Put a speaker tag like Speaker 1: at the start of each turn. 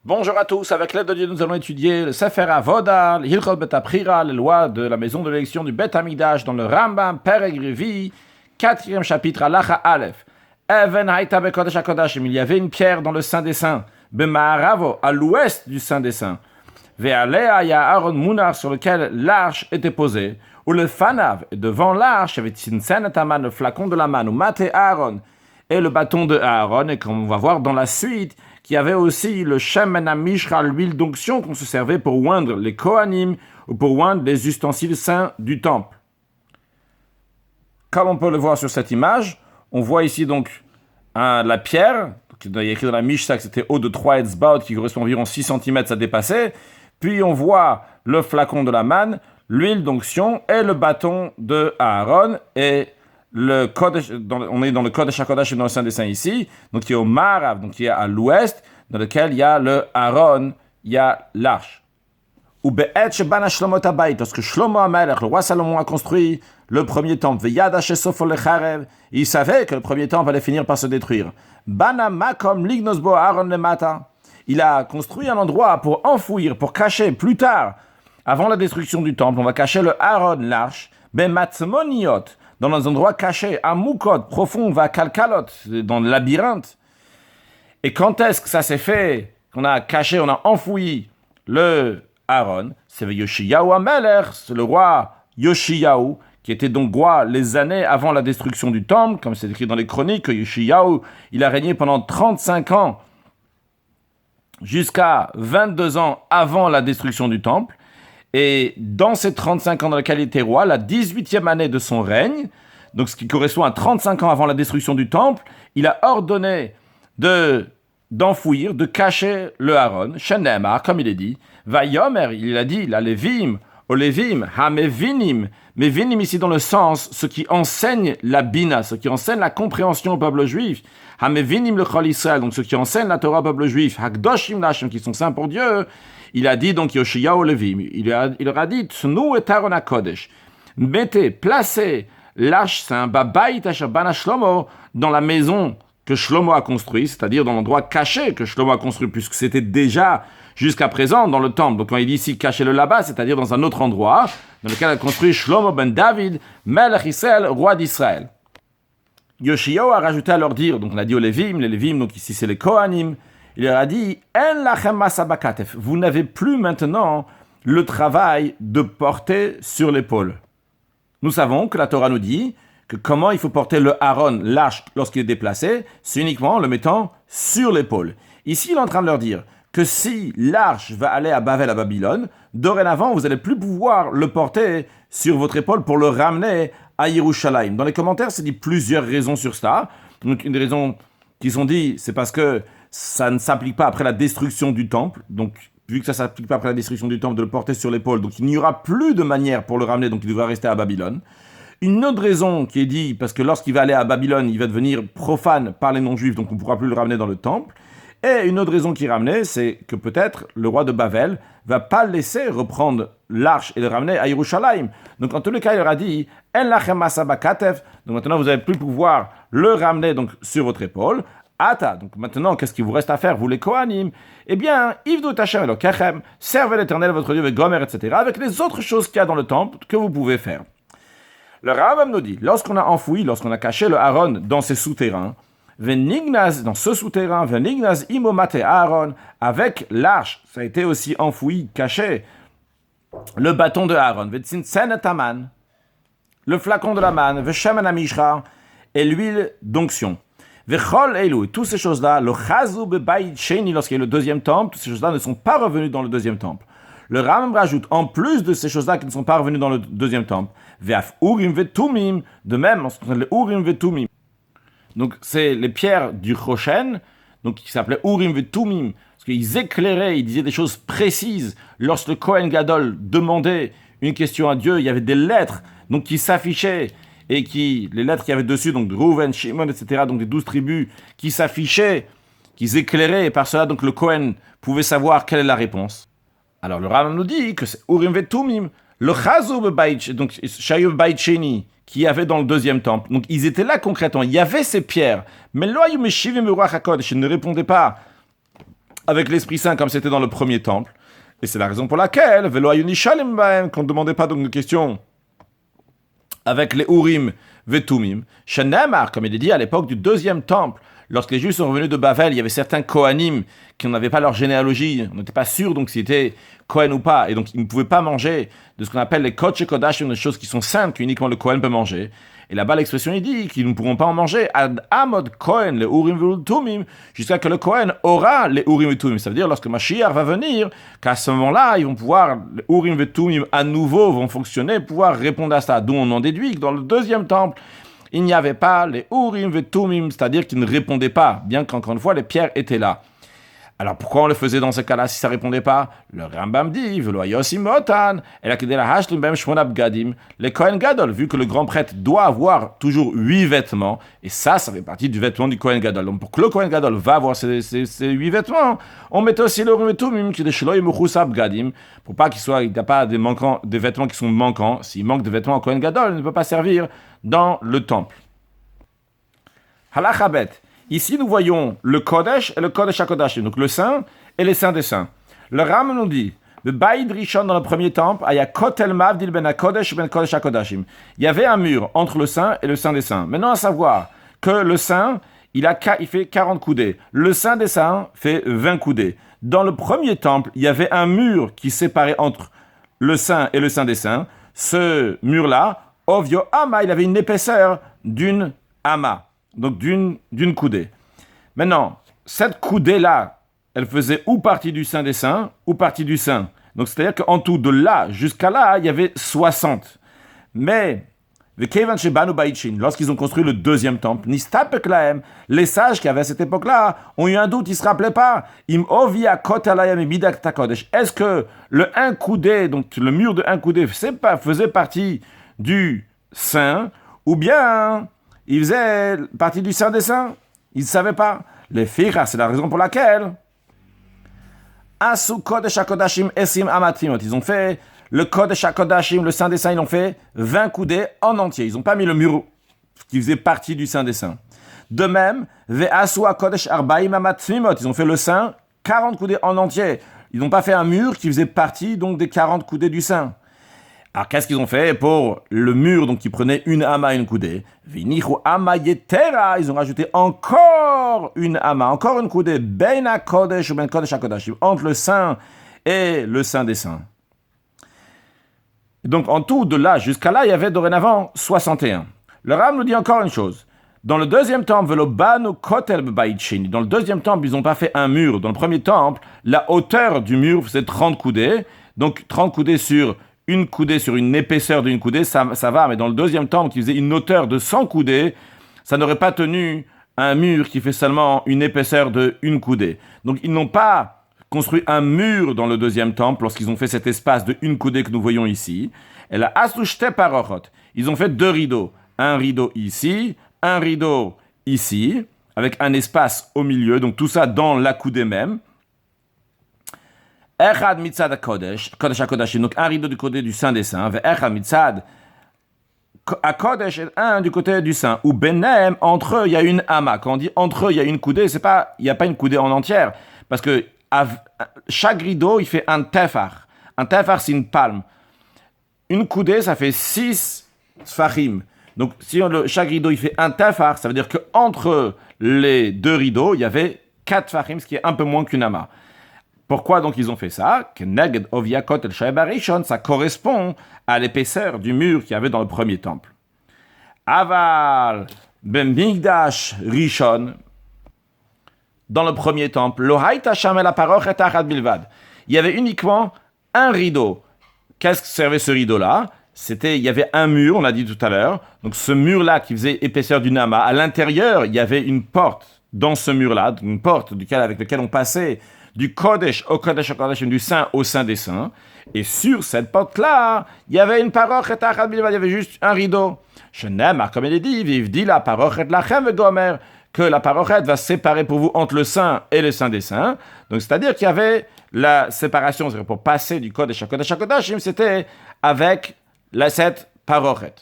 Speaker 1: Bonjour à tous, avec l'aide de Dieu, nous allons étudier le Sefer Avoda, le Hilchot Bet Aprira, les lois de la maison de l'élection du Bet Amidash, dans le Rambam, Perek Revi, 4e chapitre, Halacha Aleph. Even Haïta Bekodesh HaKodashim, il y avait une pierre dans le Saint des Saints, Bemaharavo, à l'ouest du Saint des Saints. Ve'alea ya Aaron Munar, sur lequel l'arche était posée, ou le Fanav, et devant l'arche, il y avait Tzinsen et Taman, le flacon de la manne, ou Mate Aaron, et le bâton de Aaron, et comme on va voir dans la suite, qu'il y avait aussi le Shemen HaMishra, l'huile d'onction qu'on se servait pour oindre les Kohanim ou pour oindre les ustensiles saints du temple. Comme on peut le voir sur cette image, on voit ici donc la pierre, il y a écrit dans la Mishnah que c'était haut de 3 etzbaot, qui correspond à environ 6 cm, ça dépassait. Puis on voit le flacon de la manne, l'huile d'onction et le bâton de Aaron et le Kodesh, on est dans le Kodesh HaKodashim dans le Saint des Saints ici, donc qui est au Marav, donc qui est à l'ouest, dans lequel il y a le Aaron, il y a l'arche. Ou Be'et Shebana Shlomo Tabayit, lorsque Shlomo HaMelech, le roi Salomon, a construit le premier temple, Ve'yada Shesofo Lecharev, il savait que le premier temple allait finir par se détruire. Bana Makom Lignosbo Aaron Lemata, il a construit un endroit pour enfouir, pour cacher plus tard, avant la destruction du temple, on va cacher le Aaron, l'arche, Be'matzmoniot, dans un endroit caché, à Moukot, profond, va Kalkalot, dans le labyrinthe. Et quand est-ce que ça s'est fait, qu'on a caché, on a enfoui le Aaron? C'est Yoshiyahu HaMelech, c'est le roi Yoshiyahu, qui était donc roi les années avant la destruction du temple, comme c'est écrit dans les chroniques, que Yoshiyahu, il a régné pendant 35 ans, jusqu'à 22 ans avant la destruction du temple. Et dans ces 35 ans dans lesquels il était roi, la 18e année de son règne, donc ce qui correspond à 35 ans avant la destruction du temple, il a ordonné d'enfouir, de cacher le Aaron, Shenemar, comme il est dit, Vayomer, il a dit, la Lévim, au Lévim, Hamevinim, Mevinim ici dans le sens, ce qui enseigne la Bina, ce qui enseigne la compréhension au peuple juif, Hamevinim le Chol Israël, donc ce qui enseigne la Torah au peuple juif, Hakdoshim Lashem, qui sont saints pour Dieu. Il a dit donc Yoshiyahu Levim, il leur a dit Tsnu et Aaron HaKodesh, placez l'arche saint, Babayit Asher Bana Shlomo, dans la maison que Shlomo a construit, c'est-à-dire dans l'endroit caché que Shlomo a construit, puisque c'était déjà jusqu'à présent dans le temple. Donc quand il dit ici cachez-le là-bas, c'est-à-dire dans un autre endroit, dans lequel a construit Shlomo ben David, Melech Israël, roi d'Israël. Yoshiyahu a rajouté à leur dire, donc on a dit aux Lévim, les Lévim, donc ici c'est les Kohanim, il leur a dit En lachem masa bakatef, vous n'avez plus maintenant le travail de porter sur l'épaule. Nous savons que la Torah nous dit que comment il faut porter le Aaron, l'arche, lorsqu'il est déplacé, c'est uniquement en le mettant sur l'épaule. Ici, il est en train de leur dire que si l'arche va aller à Bavel, à Babylone, dorénavant, vous n'allez plus pouvoir le porter sur votre épaule pour le ramener à Yerushalayim. Dans les commentaires, c'est dit plusieurs raisons sur cela. Donc, une des raisons qui sont dites, c'est parce que ça ne s'applique pas après la destruction du temple. Donc, vu que ça ne s'applique pas après la destruction du temple, de le porter sur l'épaule, donc il n'y aura plus de manière pour le ramener, donc il devra rester à Babylone. Une autre raison qui est dit, parce que lorsqu'il va aller à Babylone, il va devenir profane par les non-juifs, donc on ne pourra plus le ramener dans le temple. Et une autre raison qui est ramenée, c'est que peut-être le roi de Bavel va pas laisser reprendre l'arche et le ramener à Yerushalayim. Donc en tous les cas, il leur a dit En lachem masa bakatef. Donc maintenant, vous n'allez plus pouvoir le ramener donc sur votre épaule. Ata. Donc maintenant, qu'est-ce qu'il vous reste à faire, vous les Kohanim? Eh bien, Ivdu Tashem Elokechem, servez l'Éternel votre Dieu avec Gomer, etc., avec les autres choses qu'il y a dans le temple que vous pouvez faire. Le Rambam nous dit, lorsqu'on a enfoui, lorsqu'on a caché le Aaron dans ses souterrains, Venignaz, dans ce souterrain, Venignaz imomate Aaron, avec l'arche, ça a été aussi enfoui, caché, le bâton de Aaron, Vetzinsen et Taman, le flacon de la manne, Veshemen HaMishra, et l'huile d'onction. Vechol Elu, et toutes ces choses-là, le Chazu bebayit sheni, lorsqu'il y a le deuxième temple, toutes ces choses-là ne sont pas revenues dans le deuxième temple. Le Rambam rajoute, en plus de ces choses-là qui ne sont pas revenues dans le deuxième temple, Ve'af Urim Vetumim, de même, on se les Urim Vetumim. Donc, c'est les pierres du Choshen, donc qui s'appelaient Urim Vetumim, parce qu'ils éclairaient, ils disaient des choses précises. Lorsque le Kohen Gadol demandait une question à Dieu, il y avait des lettres donc, qui s'affichaient, et les lettres qu'il y avait dessus, donc de Reuven, Shimon, etc., donc des 12 tribus, qui s'affichaient, qui éclairaient, et par cela, donc le Kohen pouvait savoir quelle est la réponse. Alors, le Rambam nous dit que c'est Urim Vetumim, le Chazu bebayit, donc Shayu bebayit sheni, qu'il y avait dans le deuxième temple. Donc, ils étaient là concrètement. Il y avait ces pierres. Mais ils ne répondaient pas avec l'Esprit Saint comme c'était dans le premier temple. Et c'est la raison pour laquelle, qu'on ne demandait pas donc de questions avec les Urim Vetumim. Shenemar, comme il est dit à l'époque du deuxième temple, lorsque les Juifs sont revenus de Bavel, il y avait certains Kohanim qui n'avaient pas leur généalogie, on n'était pas sûr donc s'ils étaient Kohen ou pas, et donc ils ne pouvaient pas manger de ce qu'on appelle les Kodesh Kodashim, des choses qui sont saintes, qu'uniquement le Kohen peut manger. Et là-bas, l'expression, il dit qu'ils ne pourront pas en manger ad amod Kohen, les Urim Vetumim, jusqu'à que le Kohen aura les Urim Vetumim. Ça veut dire, lorsque Mashiach va venir, qu'à ce moment-là, ils vont pouvoir, les Urim Vetumim à nouveau vont fonctionner, pouvoir répondre à ça. D'où on en déduit que dans le deuxième temple, il n'y avait pas les Urim Vetumim, c'est-à-dire qu'ils ne répondaient pas, bien qu'encore une fois, les pierres étaient là. Alors pourquoi on le faisait dans ce cas-là si ça ne répondait pas? Le Rambam dit, les Kohen Gadol, vu que le grand prêtre doit avoir toujours 8 vêtements, et ça fait partie du vêtement du Kohen Gadol. Donc pour que le Kohen Gadol va avoir ces 8 vêtements, on mettait aussi le Rumetumim, pour pas qu'il n'y a pas des vêtements qui sont manquants. S'il manque de vêtements au Kohen Gadol, il ne peut pas servir dans le temple. Halachabet. Ici, nous voyons le Kodesh et le Kodesh HaKodashim, donc le Saint et les Saints des Saints. Le Ram nous dit, le Baïd Rishon dans le premier temple, il y a Kotel Mavdil ben HaKodesh ben Kodesh HaKodashim. Il y avait un mur entre le Saint et le Saint des Saints. Maintenant, à savoir que le Saint, il fait 40 coudées. Le Saint des Saints fait 20 coudées. Dans le premier temple, il y avait un mur qui séparait entre le Saint et le Saint des Saints. Ce mur-là, Ovyo Ama, il avait une épaisseur d'une Ama. Donc d'une coudée. Maintenant, cette coudée-là, elle faisait ou partie du Saint des Saints, ou partie du Saint. Donc c'est-à-dire qu'en tout, de là jusqu'à là, il y avait 60. Mais, lorsqu'ils ont construit le deuxième temple, les sages qui avaient à cette époque-là ont eu un doute, ils ne se rappelaient pas. Est-ce que le un coudé, donc le mur de un coudé, faisait partie du Saint, ou bien il faisait partie du Saint des Saints? Ils ne savaient pas. Les filles, c'est la raison pour laquelle Asu Kodesh HaKodashim Esim Amatimot. Ils ont fait le Kodesh HaKodashim, le Saint des Saints, ils ont fait 20 coudées en entier. Ils n'ont pas mis le mur qui faisait partie du Saint des Saints. De même, Ve'asu HaKodesh Arbaim Amatimot. Ils ont fait le Saint 40 coudées en entier. Ils n'ont pas fait un mur qui faisait partie donc des 40 coudées du Saint. Alors, qu'est-ce qu'ils ont fait pour le mur, donc qui prenait une ama, une coudée? Vinichu ama yetera, ils ont rajouté encore une ama, encore une coudée, ben hakodesh ou ben kodesh hakodashim, entre le Saint et le Saint des Saints. Donc, en tout, de là jusqu'à là, il y avait dorénavant 61. Le Ram nous dit encore une chose. Dans le deuxième temple, velobanu kotel b'bayit. Dans le deuxième temple, ils n'ont pas fait un mur. Dans le premier temple, la hauteur du mur faisait 30 coudées. Donc, 30 coudées sur une coudée, sur une épaisseur d'une coudée, ça va. Mais dans le deuxième temple, qui faisait une hauteur de 100 coudées, ça n'aurait pas tenu un mur qui fait seulement une épaisseur de une coudée. Donc, ils n'ont pas construit un mur dans le deuxième temple lorsqu'ils ont fait cet espace de une coudée que nous voyons ici. Et la asushte parochot. Ils ont fait 2 rideaux. Un rideau ici, un rideau ici, avec un espace au milieu. Donc, tout ça dans la coudée même. Echad mitzad HaKodesh, Kodesh HaKodashim, donc un rideau du côté du Saint des Saints, Echad mitzad HaKodesh est un du côté du Saint, ou benem, entre eux, il y a une ama. Quand on dit entre eux, il y a une coudée, il n'y a pas une coudée en entière, parce que chaque rideau, il fait un tefar. Un tefar, c'est une palme. Une coudée, ça fait 6 tfachim. Donc, si chaque rideau, il fait un tefar, ça veut dire qu'entre les 2 rideaux, il y avait 4 tfachim, ce qui est un peu moins qu'une ama. Pourquoi donc ils ont fait ça? Ça correspond à l'épaisseur du mur qu'il y avait dans le premier temple. Aval ben migdash rishon, dans le premier temple, il y avait uniquement un rideau. Qu'est-ce que servait ce rideau-là? Il y avait un mur, on l'a dit tout à l'heure. Donc ce mur-là qui faisait épaisseur du nama, à l'intérieur, il y avait une porte dans ce mur-là, une porte avec laquelle on passait du Kodesh au Kodesh HaKodashim, du Saint au Saint des Saints. Et sur cette porte-là, il y avait une parochet achad bilvad, il y avait juste un rideau. Shenemar, comme il est dit, vivdi la parochet lachem vegomer, que la parochet va séparer pour vous entre le Saint et le Saint des Saints. Donc, c'est-à-dire qu'il y avait la séparation, c'est-à-dire pour passer du Kodesh HaKodashim, c'était avec cette parochet.